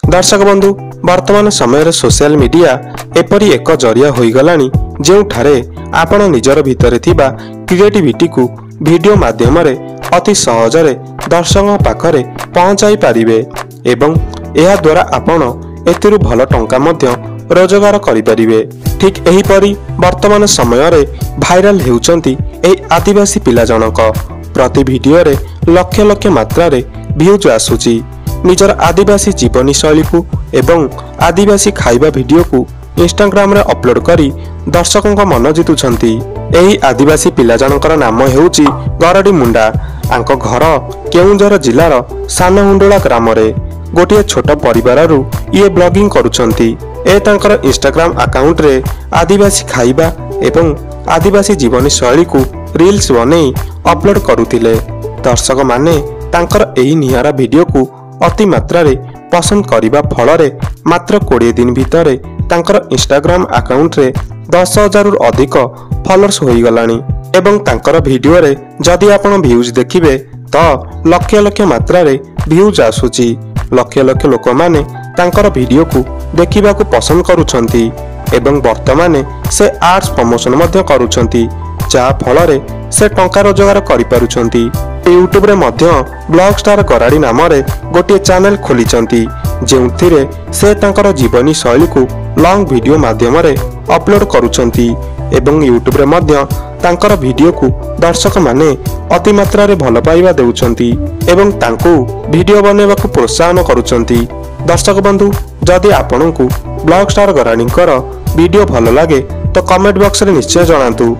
दर्शक बंधु वर्तमान समय सोशल मीडिया एपरी एक जरिया हो गलानी जोठारे आपण निजर भितर थिबा क्रिएटिविटी को वीडियो माध्यम रे अति सहजरे दर्शकों पाखरे पहुंचाई पारिबे एवं एहा द्वारा आपण एतिरु भल टंका मध्य रोजगार करि परिबे। ठीक एही परी वर्तमान समय रे भाइराल हेउचंती एही आदिवासी पिला जनक प्रति वीडियो रे लक्ष लक्ष मात्रा रे व्यूज आसुची। निजर आदिवासी जीवनी शैली को एवं आदिवासी खाइबा वीडियो को इंस्टाग्राम रे अपलोड करी दर्शकों का मन जितुछंती। एही आदिवासी पिला जनकर नाम हेउची गरडी मुंडा। आंको घर केउंझर जिलार सानहुंडोला ग्राम रे गोटे छोट परिवार ये ब्लॉगिंग करुछंती। ए तांकर इंस्टाग्राम अकाउंट रे आदिवासी खाइबा एवं आदिवासी जीवनी शैली को रील्स बने अपलोड करुतिले। दर्शक माने तांकर एही निहारा वीडियो को अति मात्रा रे पसंद करिबा फल रे मात्र 20 दिन भितर तांकर इंस्टाग्राम अकाउंट रे 10,000 रु अधिक फॉलोअर्स होई गलानी एवं तांकर वीडियो रे जदि आपण व्यूज देखिबे तो लक्ष लक्ष मात्रा रे व्यूज आसुची। लक्ष लक्ष लोक माने तांकर वीडियो को देखिबा को पसंद करूछंती एवं वर्तमाने से आर्ट्स प्रमोशन मध्य करूछंती जा फल रे से टंका रोजगार करि पारुछंती। यूट्यूब रे मध्य ब्लॉग स्टार गराडी नाम रे गोटे चैनल खोलिचंती जेउथिरे से तांकर जीवनी शैली को लॉन्ग वीडियो माध्यम रे अपलोड करूछंती एवं यूट्यूब रे मध्य तांकर वीडियो को दर्शक माने अति मात्रा रे भल पाइबा देउछंती एवं तांको वीडियो बनेबा को प्रोत्साहन करूछंती। दर्शक बंधु जदि आपनकु ब्लॉग स्टार गराडींकर वीडियो भल लागे तो कमेंट बॉक्स रे निश्चय जणांतु।